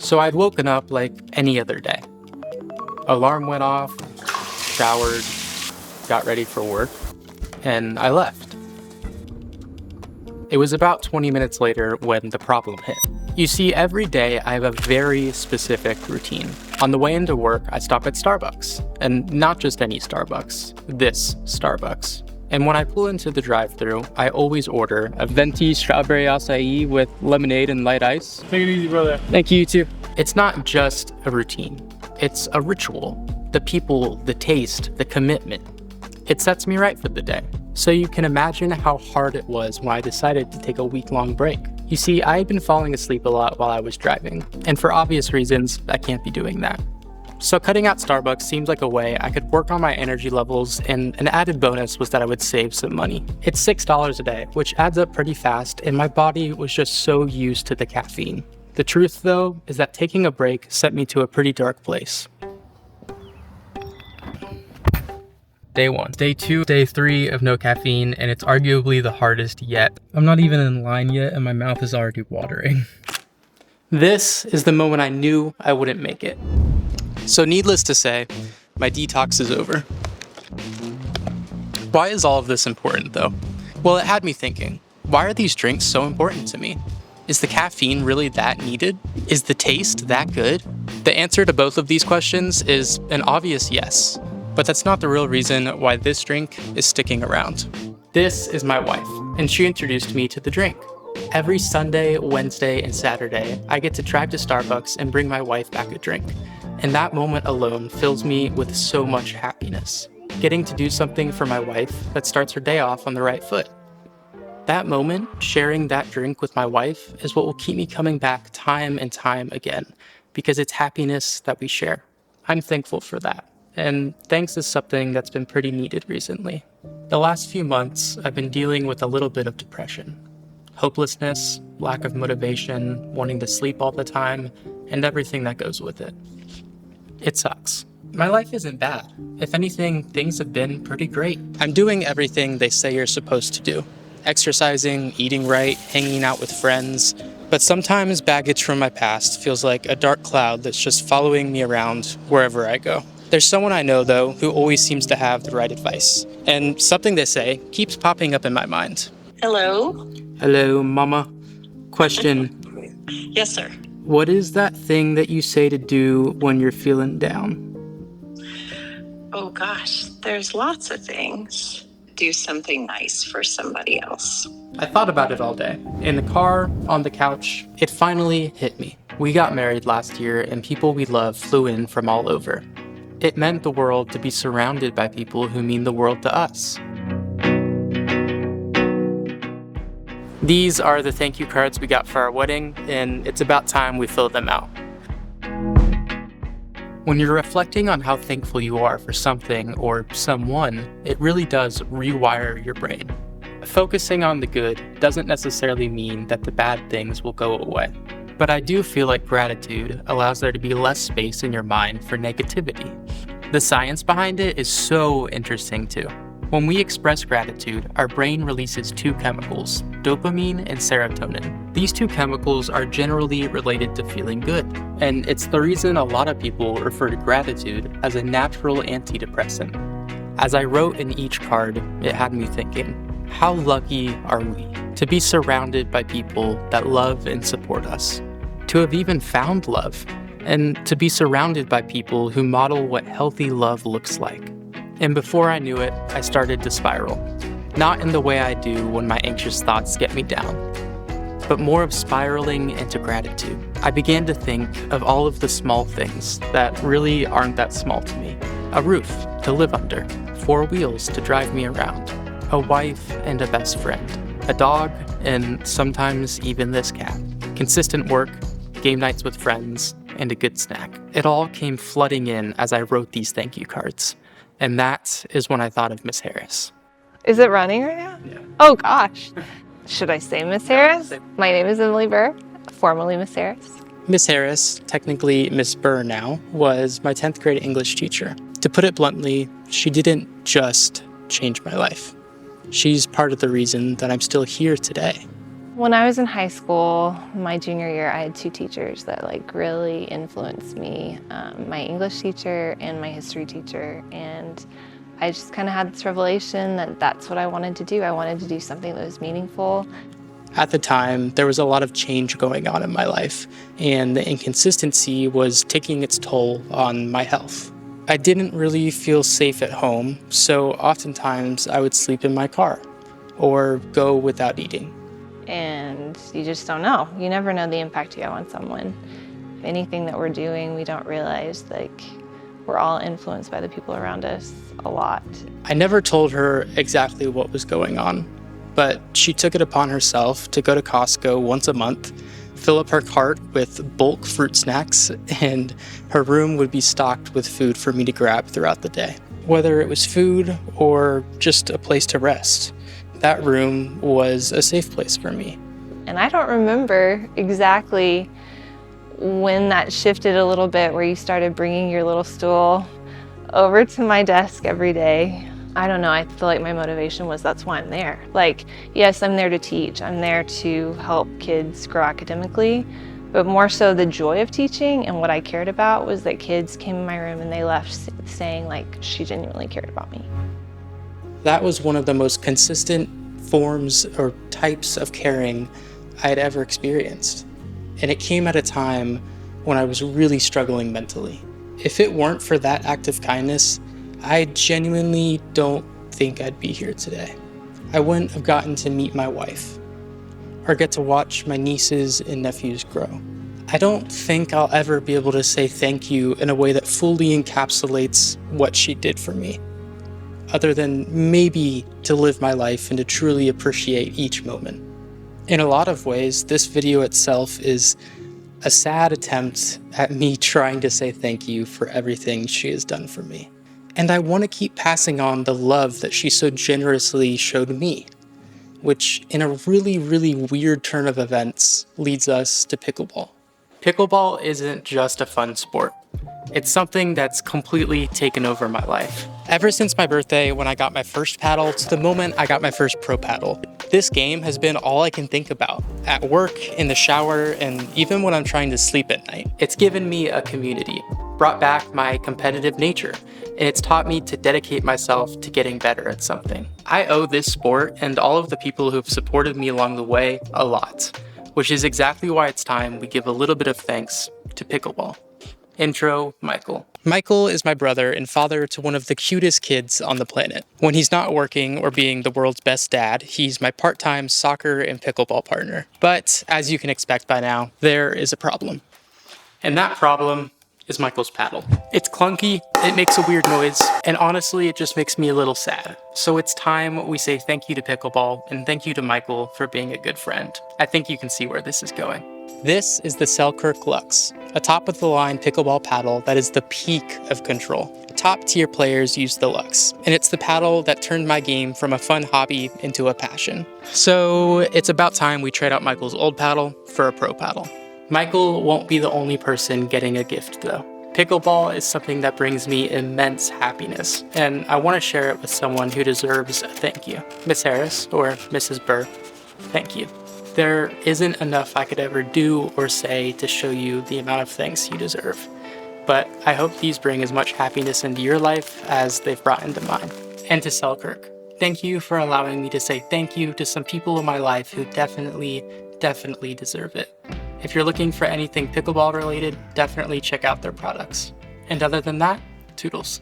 So I'd woken up like any other day. Alarm went off, showered, got ready for work, and I left. It was about 20 minutes later when the problem hit. You see, every day I have a very specific routine. On the way into work, I stop at Starbucks. And not just any Starbucks, this Starbucks. And when I pull into the drive-thru, I always order a venti strawberry acai with lemonade and light ice. Take it easy, brother. Thank you, you too. It's not just a routine. It's a ritual. The people, the taste, the commitment. It sets me right for the day. So you can imagine how hard it was when I decided to take a week-long break. You see, I had been falling asleep a lot while I was driving, and for obvious reasons, I can't be doing that. So cutting out Starbucks seemed like a way I could work on my energy levels, and an added bonus was that I would save some money. It's $6 a day, which adds up pretty fast, and my body was just so used to the caffeine. The truth, though, is that taking a break sent me to a pretty dark place. Day 1. Day 2, day 3 of no caffeine, and it's arguably the hardest yet. I'm not even in line yet, and my mouth is already watering. This is the moment I knew I wouldn't make it. So needless to say, my detox is over. Why is all of this important, though? Well, it had me thinking, why are these drinks so important to me? Is the caffeine really that needed? Is the taste that good? The answer to both of these questions is an obvious yes. But that's not the real reason why this drink is sticking around. This is my wife, and she introduced me to the drink. Every Sunday, Wednesday, and Saturday, I get to drive to Starbucks and bring my wife back a drink. And that moment alone fills me with so much happiness. Getting to do something for my wife that starts her day off on the right foot. That moment, sharing that drink with my wife, is what will keep me coming back time and time again, because it's happiness that we share. I'm thankful for that. And thanks is something that's been pretty needed recently. The last few months, I've been dealing with a little bit of depression. Hopelessness, lack of motivation, wanting to sleep all the time, and everything that goes with it. It sucks. My life isn't bad. If anything, things have been pretty great. I'm doing everything they say you're supposed to do. Exercising, eating right, hanging out with friends. But sometimes baggage from my past feels like a dark cloud that's just following me around wherever I go. There's someone I know, though, who always seems to have the right advice. And something they say keeps popping up in my mind. Hello? Hello, Mama. Question. Yes, sir. What is that thing that you say to do when you're feeling down? Oh, gosh, there's lots of things. Do something nice for somebody else. I thought about it all day. In the car, on the couch, it finally hit me. We got married last year, and people we love flew in from all over. It meant the world to be surrounded by people who mean the world to us. These are the thank you cards we got for our wedding, and it's about time we filled them out. When you're reflecting on how thankful you are for something or someone, it really does rewire your brain. Focusing on the good doesn't necessarily mean that the bad things will go away. But I do feel like gratitude allows there to be less space in your mind for negativity. The science behind it is so interesting too. When we express gratitude, our brain releases two chemicals, dopamine and serotonin. These two chemicals are generally related to feeling good, and it's the reason a lot of people refer to gratitude as a natural antidepressant. As I wrote in each card, it had me thinking, how lucky are we to be surrounded by people that love and support us, to have even found love, and to be surrounded by people who model what healthy love looks like. And before I knew it, I started to spiral. Not in the way I do when my anxious thoughts get me down, but more of spiraling into gratitude. I began to think of all of the small things that really aren't that small to me. A roof to live under, 4 wheels to drive me around, a wife and a best friend, a dog, and sometimes even this cat. Consistent work, game nights with friends, and a good snack. It all came flooding in as I wrote these thank you cards. And that is when I thought of Miss Harris. Is it running right now? Yeah. Oh gosh. Should I say Miss Harris? My name is Emily Burr, formerly Miss Harris. Miss Harris, technically Miss Burr now, was my 10th grade English teacher. To put it bluntly, she didn't just change my life. She's part of the reason that I'm still here today. When I was in high school, my junior year, I had two teachers that really influenced me, my English teacher and my history teacher. And I just kind of had this revelation that that's what I wanted to do. I wanted to do something that was meaningful. At the time, there was a lot of change going on in my life, and the inconsistency was taking its toll on my health. I didn't really feel safe at home, so oftentimes I would sleep in my car or go without eating. And you just don't know. You never know the impact you have on someone. Anything that we're doing, we don't realize we're all influenced by the people around us a lot. I never told her exactly what was going on, but she took it upon herself to go to Costco once a month, fill up her cart with bulk fruit snacks, and her room would be stocked with food for me to grab throughout the day. Whether it was food or just a place to rest, that room was a safe place for me. And I don't remember exactly when that shifted a little bit, where you started bringing your little stool over to my desk every day. I don't know, I feel like my motivation was that's why I'm there. Yes, I'm there to teach. I'm there to help kids grow academically, but more so the joy of teaching and what I cared about was that kids came in my room and they left saying she genuinely cared about me. That was one of the most consistent forms or types of caring I had ever experienced. And it came at a time when I was really struggling mentally. If it weren't for that act of kindness, I genuinely don't think I'd be here today. I wouldn't have gotten to meet my wife or get to watch my nieces and nephews grow. I don't think I'll ever be able to say thank you in a way that fully encapsulates what she did for me, other than maybe to live my life and to truly appreciate each moment. In a lot of ways, this video itself is a sad attempt at me trying to say thank you for everything she has done for me. And I want to keep passing on the love that she so generously showed me, which in a really, really weird turn of events leads us to pickleball. Pickleball isn't just a fun sport. It's something that's completely taken over my life. Ever since my birthday, when I got my first paddle, to the moment I got my first pro paddle, this game has been all I can think about at work, in the shower, and even when I'm trying to sleep at night. It's given me a community, brought back my competitive nature, and it's taught me to dedicate myself to getting better at something. I owe this sport and all of the people who've supported me along the way a lot, which is exactly why it's time we give a little bit of thanks to pickleball. Intro, Michael. Michael is my brother and father to one of the cutest kids on the planet. When he's not working or being the world's best dad, he's my part-time soccer and pickleball partner. But as you can expect by now, there is a problem. And that problem is Michael's paddle. It's clunky, it makes a weird noise, and honestly, it just makes me a little sad. So it's time we say thank you to pickleball and thank you to Michael for being a good friend. I think you can see where this is going. This is the Selkirk Lux, a top-of-the-line pickleball paddle that is the peak of control. Top-tier players use the Lux, and it's the paddle that turned my game from a fun hobby into a passion. So it's about time we trade out Michael's old paddle for a pro paddle. Michael won't be the only person getting a gift, though. Pickleball is something that brings me immense happiness, and I want to share it with someone who deserves a thank you. Miss Harris, or Mrs. Burr, thank you. There isn't enough I could ever do or say to show you the amount of thanks you deserve. But I hope these bring as much happiness into your life as they've brought into mine. And to Selkirk, thank you for allowing me to say thank you to some people in my life who definitely deserve it. If you're looking for anything pickleball related, definitely check out their products. And other than that, toodles.